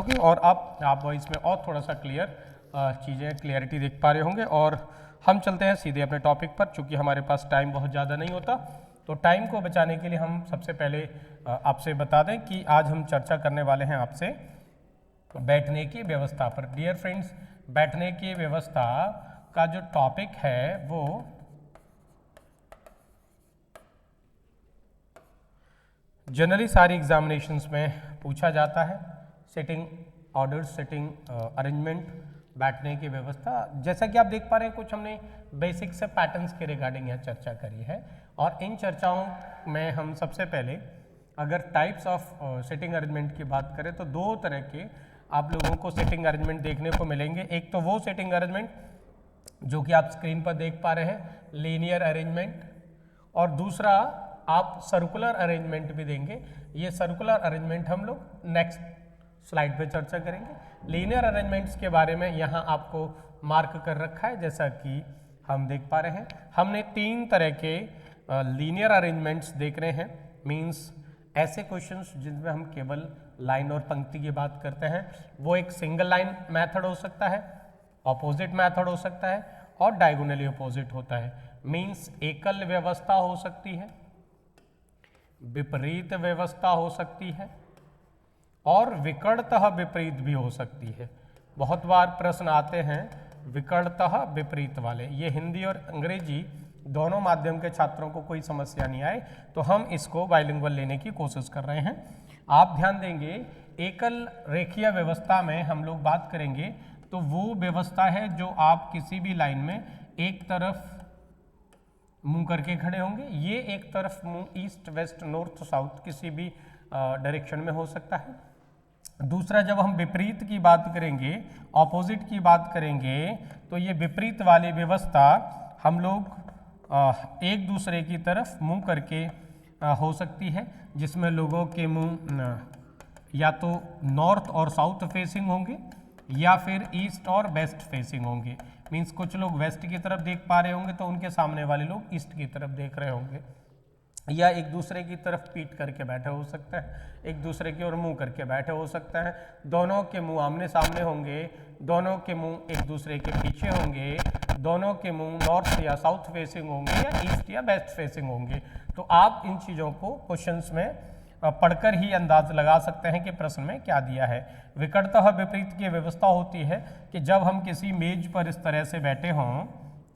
होगी और आप इसमें और थोड़ा सा क्लियरिटी देख पा रहे होंगे। और हम चलते हैं सीधे अपने टॉपिक पर, चूँकि हमारे पास टाइम बहुत ज़्यादा नहीं होता, तो टाइम को बचाने के लिए हम सबसे पहले आपसे बता दें कि आज हम चर्चा करने वाले हैं आपसे बैठने की व्यवस्था पर। डियर फ्रेंड्स, बैठने की व्यवस्था का जो टॉपिक है वो जनरली सारी एग्जामिनेशंस में पूछा जाता है। सिटिंग ऑर्डर, सिटिंग अरेंजमेंट, बैठने की व्यवस्था। जैसा कि आप देख पा रहे हैं, कुछ हमने बेसिक से पैटर्न्स के रिगार्डिंग यहाँ चर्चा करी है और इन चर्चाओं में हम सबसे पहले अगर टाइप्स ऑफ सिटिंग अरेंजमेंट की बात करें तो दो तरह के आप लोगों को सिटिंग अरेंजमेंट देखने को मिलेंगे। एक तो वो सिटिंग अरेंजमेंट जो कि आप स्क्रीन पर देख पा रहे हैं, लीनियर अरेंजमेंट, और दूसरा आप सर्कुलर अरेंजमेंट भी देंगे। ये सर्कुलर अरेंजमेंट हम लोग नेक्स्ट स्लाइड पे चर्चा करेंगे। लीनियर अरेंजमेंट्स के बारे में यहाँ आपको मार्क कर रखा है, जैसा कि हम देख पा रहे हैं। हमने 3 तरह के लीनियर अरेंजमेंट्स देख रहे हैं। मीन्स ऐसे क्वेश्चंस जिनमें हम केवल लाइन और पंक्ति की बात करते हैं, वो एक सिंगल लाइन मेथड हो सकता है, ऑपोजिट मेथड हो सकता है और डायगोनली ऑपोजिट होता है। मीन्स एकल व्यवस्था हो सकती है, विपरीत व्यवस्था हो सकती है और विकर्णतः विपरीत भी हो सकती है। बहुत बार प्रश्न आते हैं विकर्णतः विपरीत वाले, ये हिंदी और अंग्रेजी दोनों माध्यम के छात्रों को कोई समस्या नहीं आए तो हम इसको बाइलिंगुअल लेने की कोशिश कर रहे हैं। आप ध्यान देंगे, एकल रेखीय व्यवस्था में हम लोग बात करेंगे तो वो व्यवस्था है जो आप किसी भी लाइन में एक तरफ मुंह करके खड़े होंगे। ये एक तरफ मुंह ईस्ट वेस्ट नॉर्थ साउथ किसी भी डायरेक्शन में हो सकता है। दूसरा, जब हम विपरीत की बात करेंगे, ऑपोजिट की बात करेंगे, तो ये विपरीत वाली व्यवस्था हम लोग एक दूसरे की तरफ मुंह करके हो सकती है, जिसमें लोगों के मुंह या तो नॉर्थ और साउथ फेसिंग होंगे या फिर ईस्ट और वेस्ट फेसिंग होंगे। मीन्स कुछ लोग वेस्ट की तरफ देख पा रहे होंगे तो उनके सामने वाले लोग ईस्ट की तरफ देख रहे होंगे, या एक दूसरे की तरफ पीठ करके बैठे हो सकता है, एक दूसरे की ओर मुंह करके बैठे हो सकता है। दोनों के मुंह आमने सामने होंगे, दोनों के मुंह एक दूसरे के पीछे होंगे, दोनों के मुंह नॉर्थ या साउथ फेसिंग होंगे या ईस्ट या वेस्ट फेसिंग होंगे। तो आप इन चीज़ों को क्वेश्चंस में पढ़कर ही अंदाज लगा सकते हैं कि प्रश्न में क्या दिया है। विकटतः विपरीत की व्यवस्था होती है कि जब हम किसी मेज पर इस तरह से बैठे हों,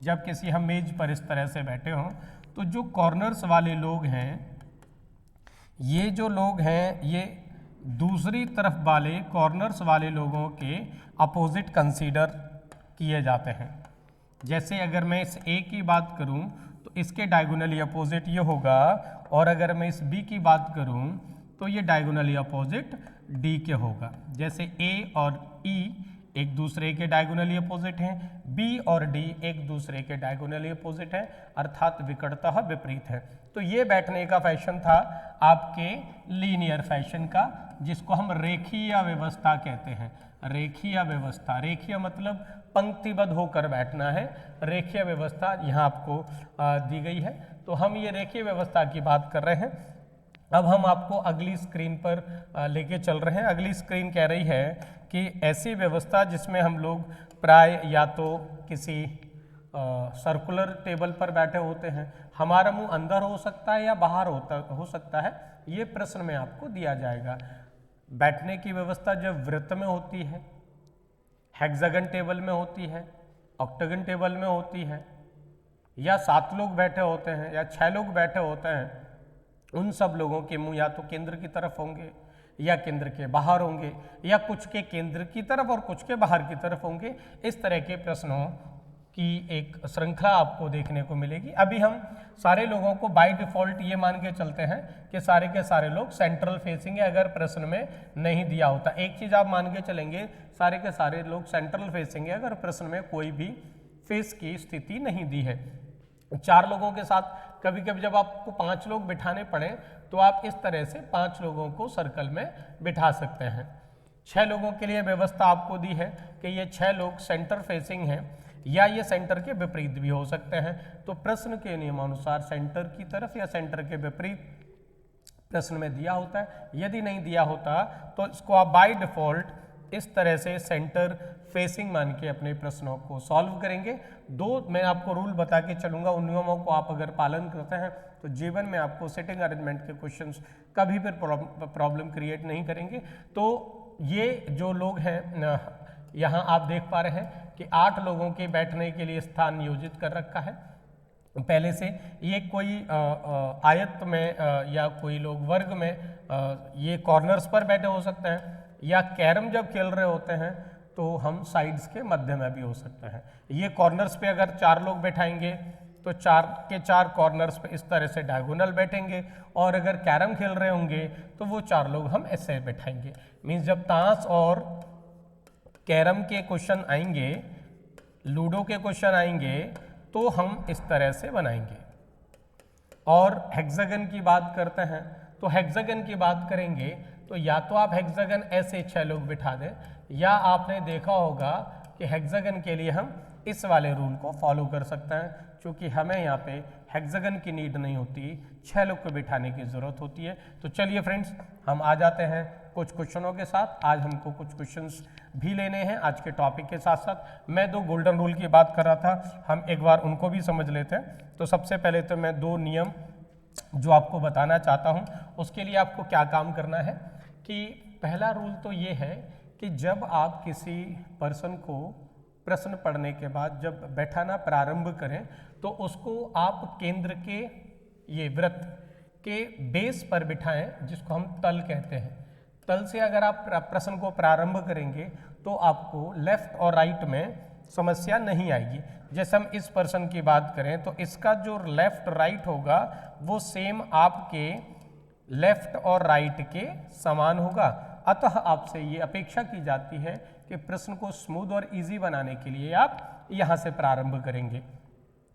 जब किसी हम मेज पर इस तरह से बैठे हों, तो जो कॉर्नर्स वाले लोग हैं, ये जो लोग हैं, ये दूसरी तरफ वाले कॉर्नर्स वाले लोगों के अपोजिट कंसीडर किए जाते हैं। जैसे अगर मैं इस ए की बात करूं तो इसके डायगोनली अपोजिट ये होगा, और अगर मैं इस बी की बात करूं तो ये डायगोनली अपोजिट डी के होगा। जैसे ए और ई एक दूसरे के डायगोनली अपोजिट हैं, बी और डी एक दूसरे के डायगोनली अपोजिट हैं, अर्थात विकटतः विपरीत है। तो ये बैठने का फैशन था आपके लीनियर फैशन का, जिसको हम रेखीय व्यवस्था कहते हैं। रेखीय व्यवस्था, रेखीय मतलब पंक्तिबद्ध होकर बैठना है। रेखीय व्यवस्था यहाँ आपको दी गई है, तो हम ये रेखीय व्यवस्था की बात कर रहे हैं। अब हम आपको अगली स्क्रीन पर लेके चल रहे हैं। अगली स्क्रीन कह रही है कि ऐसी व्यवस्था जिसमें हम लोग प्राय या तो किसी सर्कुलर टेबल पर बैठे होते हैं, हमारा मुंह अंदर हो सकता है या बाहर हो सकता है, ये प्रश्न में आपको दिया जाएगा। बैठने की व्यवस्था जब वृत्त में होती है, हेक्सागन टेबल में होती है, ऑक्टागन टेबल में होती है, या 7 लोग बैठे होते हैं या 6 लोग बैठे होते हैं, उन सब लोगों के मुंह या तो केंद्र की तरफ होंगे या केंद्र के बाहर होंगे, या कुछ के केंद्र की तरफ और कुछ के बाहर की तरफ होंगे। इस तरह के प्रश्नों की एक श्रृंखला आपको देखने को मिलेगी। अभी हम सारे लोगों को बाय डिफॉल्ट ये मान के चलते हैं कि सारे के सारे लोग सेंट्रल फेसिंग है, अगर प्रश्न में नहीं दिया होता। एक चीज़ आप मान के चलेंगे, सारे के सारे लोग सेंट्रल फेसिंग है अगर प्रश्न में कोई भी फेस की स्थिति नहीं दी है। 4 लोगों के साथ कभी कभी जब आपको 5 लोग बिठाने पड़े तो आप इस तरह से 5 लोगों को सर्कल में बिठा सकते हैं। 6 लोगों के लिए व्यवस्था आपको दी है कि ये 6 लोग सेंटर फेसिंग हैं या ये सेंटर के विपरीत भी हो सकते हैं। तो प्रश्न के नियमानुसार सेंटर की तरफ या सेंटर के विपरीत प्रश्न में दिया होता है। यदि नहीं दिया होता तो इसको आप बाय डिफॉल्ट इस तरह से सेंटर फेसिंग मान के अपने प्रश्नों को सॉल्व करेंगे। दो मैं आपको रूल बता के चलूँगा, उन नियमों को आप अगर पालन करते हैं तो जीवन में आपको सिटिंग अरेंजमेंट के क्वेश्चंस कभी भी प्रॉब्लम क्रिएट नहीं करेंगे। तो ये जो लोग हैं यहाँ आप देख पा रहे हैं कि 8 लोगों के बैठने के लिए स्थान नियोजित कर रखा है पहले से। ये कोई आयत में या कोई लोग वर्ग में ये कॉर्नर्स पर बैठे हो सकते हैं, या कैरम जब खेल रहे होते हैं तो हम साइड्स के मध्य में भी हो सकते हैं। ये कॉर्नर्स पे अगर 4 लोग बैठाएंगे तो 4 के 4 कॉर्नर्स पे इस तरह से डायगोनल बैठेंगे, और अगर कैरम खेल रहे होंगे तो वो 4 लोग हम ऐसे बैठाएंगे। मीन्स जब ताश और कैरम के क्वेश्चन आएंगे, लूडो के क्वेश्चन आएंगे, तो हम इस तरह से बनाएंगे। और हेक्सागन की बात करते हैं तो हेक्सागन की बात करेंगे तो या तो आप हेक्सागन ऐसे 6 लोग बिठा दें, या आपने देखा होगा कि हेक्सागन के लिए हम इस वाले रूल को फॉलो कर सकते हैं, क्योंकि हमें यहाँ पे हेक्सागन की नीड नहीं होती, 6 लोग को बिठाने की ज़रूरत होती है। तो चलिए फ्रेंड्स, हम आ जाते हैं कुछ क्वेश्चनों के साथ। आज हमको कुछ क्वेश्चंस भी लेने हैं आज के टॉपिक के साथ साथ। मैं 2 गोल्डन रूल की बात कर रहा था, हम एक बार उनको भी समझ लेते हैं। तो सबसे पहले तो मैं 2 नियम जो आपको बताना चाहता हूँ, उसके लिए आपको क्या काम करना है कि पहला रूल तो ये है कि जब आप किसी पर्सन को प्रश्न पढ़ने के बाद जब बैठाना प्रारंभ करें तो उसको आप केंद्र के ये वृत्त के बेस पर बिठाएं, जिसको हम तल कहते हैं। तल से अगर आप प्रश्न को प्रारंभ करेंगे तो आपको लेफ्ट और राइट में समस्या नहीं आएगी। जैसे हम इस पर्सन की बात करें तो इसका जो लेफ्ट राइट होगा वो सेम आपके लेफ्ट और राइट के समान होगा। अतः आपसे ये अपेक्षा की जाती है कि प्रश्न को स्मूथ और इजी बनाने के लिए आप यहाँ से प्रारंभ करेंगे।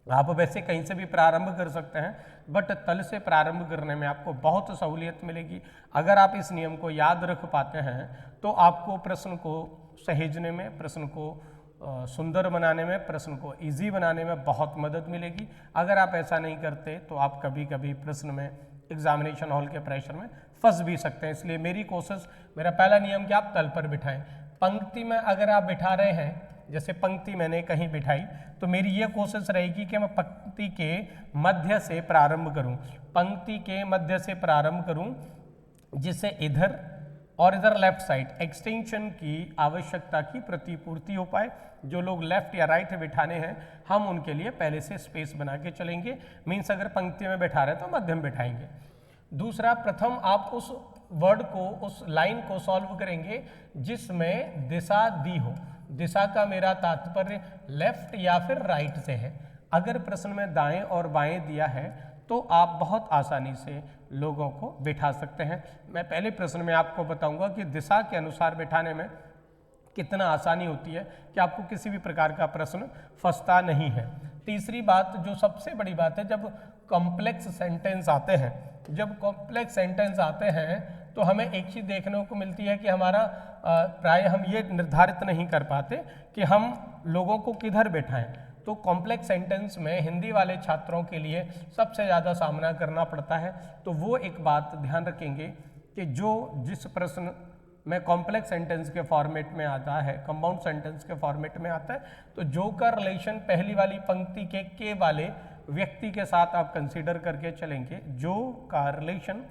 आप वैसे कहीं से भी प्रारंभ कर सकते हैं, बट तल से प्रारंभ करने में आपको बहुत सहूलियत मिलेगी। अगर आप इस नियम को याद रख पाते हैं तो आपको प्रश्न को सहेजने में, प्रश्न को सुंदर बनाने में, प्रश्न को इजी बनाने में बहुत मदद मिलेगी। अगर आप ऐसा नहीं करते तो आप कभी कभी प्रश्न में, एग्जामिनेशन हॉल के प्रेशर में फंस भी सकते हैं। इसलिए मेरी कोशिश, मेरा पहला नियम कि आप तल पर बिठाएं। पंक्ति में अगर आप बिठा रहे हैं, जैसे पंक्ति मैंने कहीं बिठाई, तो मेरी ये कोशिश रहेगी कि मैं पंक्ति के मध्य से प्रारंभ करूं, पंक्ति के मध्य से प्रारंभ करूं, जिससे इधर और इधर लेफ्ट साइड एक्सटेंशन की आवश्यकता की प्रतिपूर्ति हो पाए। जो लोग लेफ्ट या राइट बिठाने हैं हम उनके लिए पहले से स्पेस बना के चलेंगे। मीन्स अगर पंक्ति में बैठा रहे तो मध्य में बैठाएंगे। दूसरा, प्रथम आप उस वर्ड को, उस लाइन को सॉल्व करेंगे जिसमें दिशा दी हो। दिशा का मेरा तात्पर्य लेफ्ट या फिर राइट से है। अगर प्रश्न में दाएं और बाएं दिया है तो आप बहुत आसानी से लोगों को बिठा सकते हैं। मैं पहले प्रश्न में आपको बताऊंगा कि दिशा के अनुसार बिठाने में कितना आसानी होती है कि आपको किसी भी प्रकार का प्रश्न फंसता नहीं है। तीसरी बात, जो सबसे बड़ी बात है, जब कॉम्प्लेक्स सेंटेंस आते हैं, जब कॉम्प्लेक्स सेंटेंस आते हैं तो हमें एक चीज़ देखने को मिलती है कि हमारा प्राय हम ये निर्धारित नहीं कर पाते कि हम लोगों को किधर बैठाएं। तो कॉम्प्लेक्स सेंटेंस में हिंदी वाले छात्रों के लिए सबसे ज़्यादा सामना करना पड़ता है। तो वो एक बात ध्यान रखेंगे कि जिस प्रश्न में कॉम्प्लेक्स सेंटेंस के फॉर्मेट में आता है, कंपाउंड सेंटेंस के फॉर्मेट में आता है, तो जो का रिलेशन पहली वाली पंक्ति के वाले व्यक्ति के साथ आप कंसीडर करके चलेंगे, जो का रिलेशन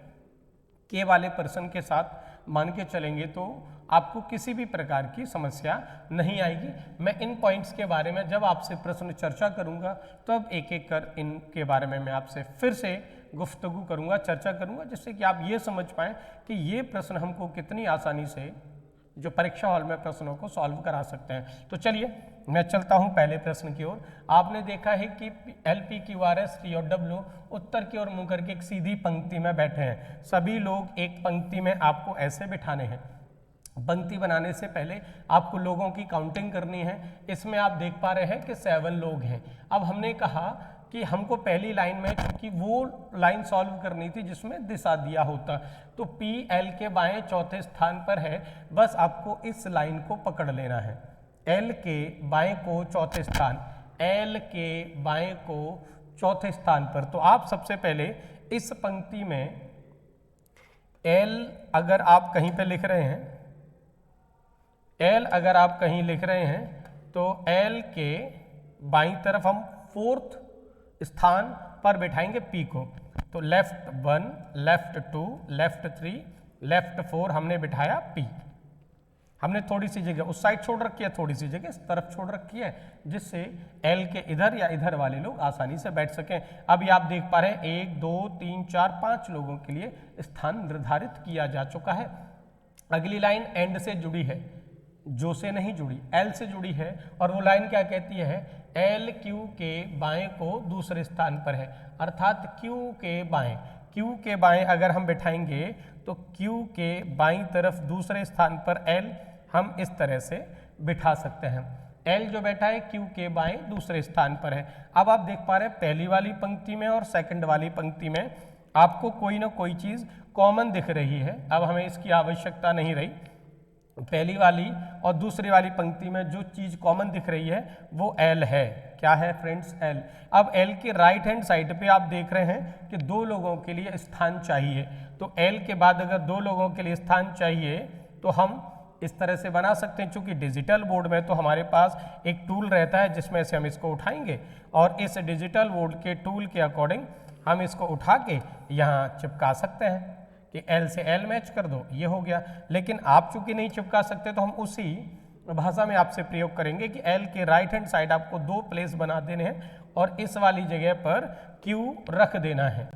के वाले पर्सन के साथ मान के चलेंगे तो आपको किसी भी प्रकार की समस्या नहीं आएगी। मैं इन पॉइंट्स के बारे में जब आपसे प्रश्न चर्चा करूंगा तब एक एक कर इनके बारे में मैं आपसे फिर से गुफ्तगू करूंगा, चर्चा करूंगा, जिससे कि आप ये समझ पाएँ कि ये प्रश्न हमको कितनी आसानी से जो परीक्षा हॉल में प्रश्नों को सॉल्व करा सकते हैं। तो चलिए मैं चलता हूं पहले प्रश्न की ओर। आपने देखा है कि LPQRS T और W उत्तर की ओर मुंह करके एक सीधी पंक्ति में बैठे हैं। सभी लोग एक पंक्ति में आपको ऐसे बिठाने हैं। पंक्ति बनाने से पहले आपको लोगों की काउंटिंग करनी है। इसमें आप देख पा रहे हैं कि 7 लोग हैं। अब हमने कहा कि हमको पहली लाइन में, क्योंकि वो लाइन सॉल्व करनी थी जिसमें दिशा दिया होता, तो PL के बाएं चौथे स्थान पर है। बस आपको इस लाइन को पकड़ लेना है। L के बाएं को चौथे स्थान, L के बाएं को चौथे स्थान पर। तो आप सबसे पहले इस पंक्ति में L अगर आप कहीं पे लिख रहे हैं, एल अगर आप कहीं लिख रहे हैं तो एल के बाईं तरफ हम 4th स्थान पर बिठाएंगे पी को। तो लेफ्ट 1, लेफ्ट 2, लेफ्ट 3, लेफ्ट 4 हमने बिठाया पी। हमने थोड़ी सी जगह उस साइड छोड़ रखी है, थोड़ी सी जगह इस तरफ छोड़ रखी है, जिससे एल के इधर या इधर वाले लोग आसानी से बैठ सकें। अभी आप देख पा रहे हैं 1 2 3 4 5 लोगों के लिए स्थान निर्धारित किया जा चुका है। अगली लाइन एंड से जुड़ी है, जो से नहीं जुड़ी, एल से जुड़ी है, और वो लाइन क्या कहती है, एल क्यू के बाएं को दूसरे स्थान पर है, अर्थात क्यू के बाएं। क्यू के बाएं अगर हम बिठाएंगे तो क्यू के बाईं तरफ दूसरे स्थान पर एल हम इस तरह से बिठा सकते हैं। एल जो बैठा है क्यू के बाएं दूसरे स्थान पर है। अब आप देख पा रहे हैं पहली वाली पंक्ति में और सेकंड वाली पंक्ति में आपको कोई ना कोई चीज़ कॉमन दिख रही है। अब हमें इसकी आवश्यकता नहीं रही। पहली वाली और दूसरी वाली पंक्ति में जो चीज़ कॉमन दिख रही है वो एल है। क्या है फ्रेंड्स? एल। अब एल के राइट हैंड साइड पे आप देख रहे हैं कि 2 लोगों के लिए स्थान चाहिए। तो एल के बाद अगर 2 लोगों के लिए स्थान चाहिए तो हम इस तरह से बना सकते हैं। चूंकि डिजिटल बोर्ड में तो हमारे पास एक टूल रहता है जिसमें से हम इसको उठाएंगे और इस डिजिटल बोर्ड के टूल के अकॉर्डिंग हम इसको उठा के यहाँ चिपका सकते हैं कि एल से एल मैच कर दो, ये हो गया। लेकिन आप चूंकि नहीं चिपका सकते तो हम उसी भाषा में आपसे प्रयोग करेंगे कि एल के राइट हैंड साइड आपको 2 प्लेस बना देने हैं और इस वाली जगह पर क्यू रख देना है।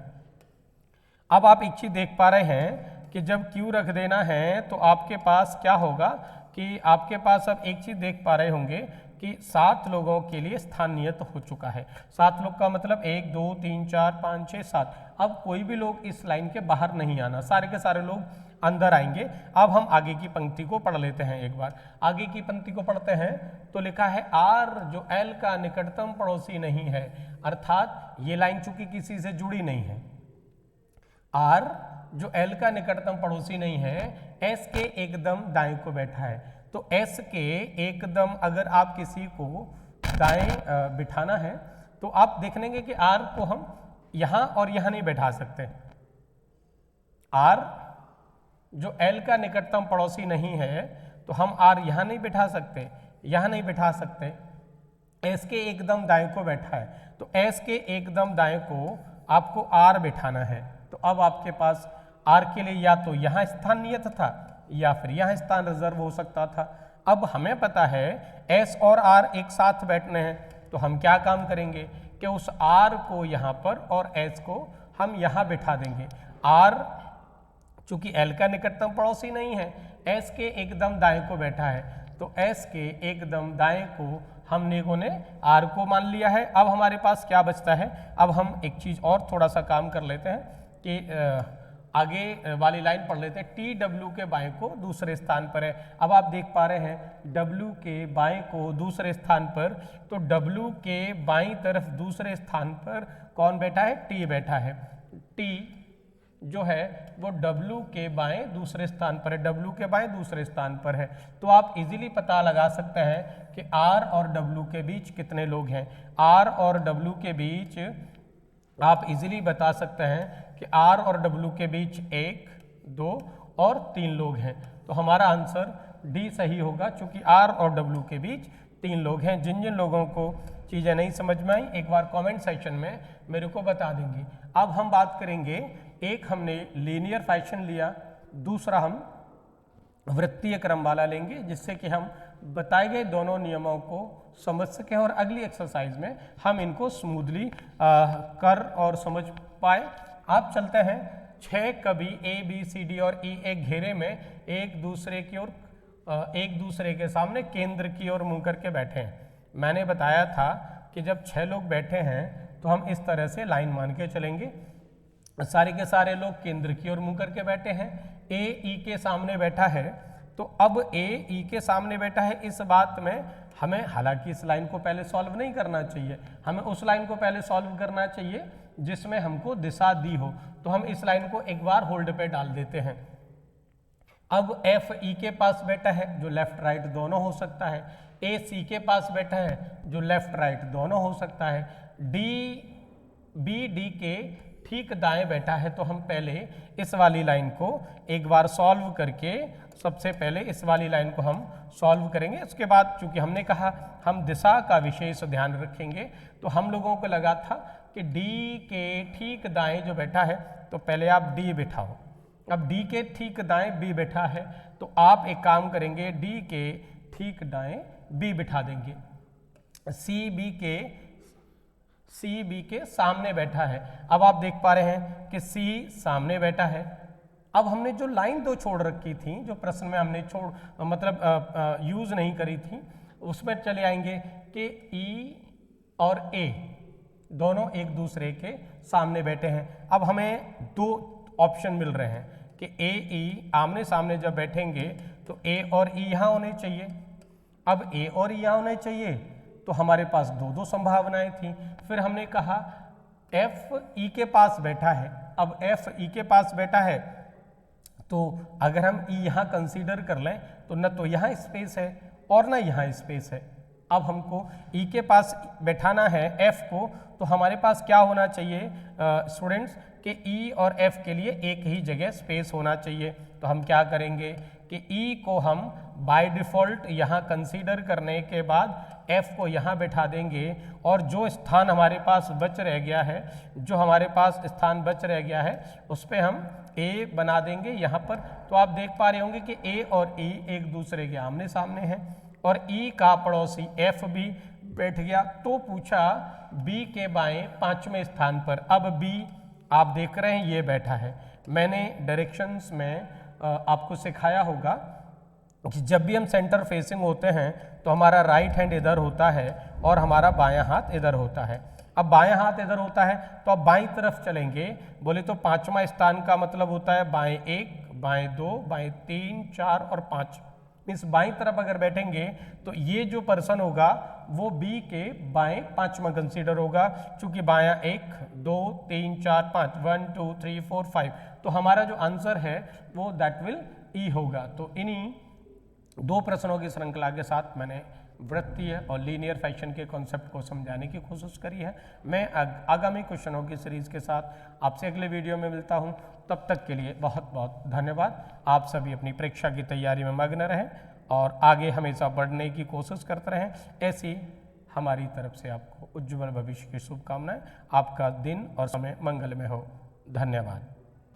अब आप एक चीज देख पा रहे हैं कि जब क्यू रख देना है तो आपके पास क्या होगा कि आपके पास अब एक चीज देख पा रहे होंगे कि 7 लोगों के लिए स्थान नियत हो चुका है। 7 लोग का मतलब 1 2 3 4 5 6 7। अब कोई भी लोग इस लाइन के बाहर नहीं आना, सारे के सारे लोग अंदर आएंगे। अब हम आगे की पंक्ति को पढ़ लेते हैं। एक बार आगे की पंक्ति को पढ़ते हैं तो लिखा है आर जो एल का निकटतम पड़ोसी नहीं है, अर्थात ये लाइन चूंकि किसी से जुड़ी नहीं है। आर जो एल का निकटतम पड़ोसी नहीं है, एस के एकदम दाएं को बैठा है। तो एस के एकदम अगर आप किसी को दाएं बिठाना है तो आप देख लेंगे कि आर को हम यहां और यहां नहीं बैठा सकते। आर जो एल का निकटतम पड़ोसी नहीं है तो हम आर यहां नहीं बिठा सकते, यहां नहीं बिठा सकते। एस के एकदम दाएं को बैठा है तो एस के एकदम दाएं को आपको आर बिठाना है। तो अब आपके पास आर के लिए या तो यहाँ स्थान नियत था या फिर यहाँ स्थान रिजर्व हो सकता था। अब हमें पता है एस और आर एक साथ बैठने हैं तो हम क्या काम करेंगे कि उस आर को यहाँ पर और एस को हम यहाँ बिठा देंगे। आर चूंकि एल का निकटतम पड़ोसी नहीं है, एस के एकदम दाएं को बैठा है तो एस के एकदम दाएं को हमने ने आर को मान लिया है। अब हमारे पास क्या बचता है? अब हम एक चीज़ और थोड़ा सा काम कर लेते हैं कि आगे वाली लाइन पढ़ लेते हैं। टी डब्ल्यू के बाएं को दूसरे स्थान पर है। अब आप देख पा रहे हैं डब्ल्यू के बाएं को दूसरे स्थान पर, तो डब्ल्यू के बाईं तरफ दूसरे स्थान पर कौन बैठा है? टी बैठा है। टी जो है वो डब्ल्यू के बाएं दूसरे स्थान पर है, डब्ल्यू के बाएं दूसरे स्थान पर है। तो आप इजीली पता लगा सकते हैं कि आर और डब्ल्यू के बीच कितने लोग हैं। आर और डब्ल्यू के बीच आप इजीली बता सकते हैं कि आर और डब्ल्यू के बीच 1 2 और 3 लोग हैं। तो हमारा आंसर डी सही होगा, क्योंकि आर और डब्ल्यू के बीच 3 लोग हैं। जिन जिन लोगों को चीज़ें नहीं समझ में आई एक बार कमेंट सेक्शन में मेरे को बता देंगे। अब हम बात करेंगे, एक हमने लीनियर फैशन लिया, दूसरा हम वृत्तीय क्रम वाला लेंगे, जिससे कि हम बताए गए दोनों नियमों को समझ सकें और अगली एक्सरसाइज में हम इनको स्मूथली कर और समझ पाए। आप चलते हैं 6 कभी ए बी सी डी और ई एक घेरे में एक दूसरे की ओर एक दूसरे के सामने केंद्र की ओर मुंह करके बैठे हैं। मैंने बताया था कि जब 6 लोग बैठे हैं तो हम इस तरह से लाइन मान के चलेंगे। सारे के सारे लोग केंद्र की ओर मुंह करके बैठे हैं। ए ई के सामने बैठा है, तो अब ए ई के सामने बैठा है, इस बात में हमें हालांकि इस लाइन को पहले सॉल्व नहीं करना चाहिए, हमें उस लाइन को पहले सॉल्व करना चाहिए जिसमें हमको दिशा दी हो। तो हम इस लाइन को एक बार होल्ड पे डाल देते हैं। अब एफ ई के पास बैठा है जो लेफ्ट राइट दोनों हो सकता है, ए सी के पास बैठा है जो लेफ्ट राइट दोनों हो सकता है, डी बी डी के ठीक दाएं बैठा है, तो हम पहले इस वाली लाइन को एक बार सॉल्व करके, सबसे पहले इस वाली लाइन को हम सॉल्व करेंगे। उसके बाद चूंकि हमने कहा हम दिशा का विशेष ध्यान रखेंगे, तो हम लोगों को लगा था कि डी के ठीक दाएं जो बैठा है, तो पहले आप डी बिठाओ। अब डी के ठीक दाएं बी बैठा है, तो आप एक काम करेंगे, डी के ठीक दाएं बी बिठा देंगे। सी बी के सामने बैठा है। अब आप देख पा रहे हैं कि सी सामने बैठा है। अब हमने जो लाइन दो छोड़ रखी थी, जो प्रश्न में हमने यूज नहीं करी थी, उसमें चले आएंगे कि ई और ए दोनों एक दूसरे के सामने बैठे हैं। अब हमें दो ऑप्शन मिल रहे हैं कि ए ई आमने सामने जब बैठेंगे तो ए और ई यहाँ होने चाहिए। अब ए और ई यहाँ होने चाहिए, तो हमारे पास दो संभावनाएं थी। फिर हमने कहा एफ ई के पास बैठा है। अब एफ ई के पास बैठा है, तो अगर हम ई यहाँ कंसीडर कर लें तो न तो यहाँ स्पेस है और न यहाँ स्पेस है। अब हमको ई के पास बैठाना है एफ को, तो हमारे पास क्या होना चाहिए स्टूडेंट्स कि ई और एफ के लिए एक ही जगह स्पेस होना चाहिए। तो हम क्या करेंगे कि ई को हम बाय डिफ़ॉल्ट यहाँ कंसीडर करने के बाद एफ को यहाँ बैठा देंगे, और जो स्थान हमारे पास बच रह गया है, उस पर हम ए बना देंगे यहाँ पर। तो आप देख पा रहे होंगे कि ए और ई एक दूसरे के आमने सामने हैं, और ई का पड़ोसी एफ भी बैठ गया। तो पूछा बी के बाएं पांचवें स्थान पर। अब बी आप देख रहे हैं ये बैठा है। मैंने डायरेक्शंस में आपको सिखाया होगा कि जब भी हम सेंटर फेसिंग होते हैं तो हमारा राइट हैंड इधर होता है और हमारा बायां हाथ इधर होता है। अब बायां हाथ इधर होता है तो अब बाईं तरफ चलेंगे, बोले तो पांचवा स्थान का मतलब होता है बाएं 1, बाएं 2, बाएं 3, 4 और 5। मीन्स बाईं तरफ अगर बैठेंगे तो ये जो पर्सन होगा वो बी के बाएं पांचवा कंसीडर होगा, क्योंकि बायां 1, 2, 3, 4, 5, 1, 2, 3, 4, 5। तो हमारा जो आंसर है वो दैट विल ई होगा। तो इन्हीं दो प्रश्नों की श्रृंखला के साथ मैंने वृत्तीय और लीनियर फैशन के कॉन्सेप्ट को समझाने की कोशिश करी है। मैं आगामी क्वेश्चनों की सीरीज के साथ आपसे अगले वीडियो में मिलता हूं। तब तक के लिए बहुत बहुत धन्यवाद। आप सभी अपनी परीक्षा की तैयारी में मग्न रहें और आगे हमेशा बढ़ने की कोशिश करते रहें। ऐसी हमारी तरफ से आपको उज्ज्वल भविष्य की शुभकामनाएं। आपका दिन और समय मंगलमय हो। धन्यवाद।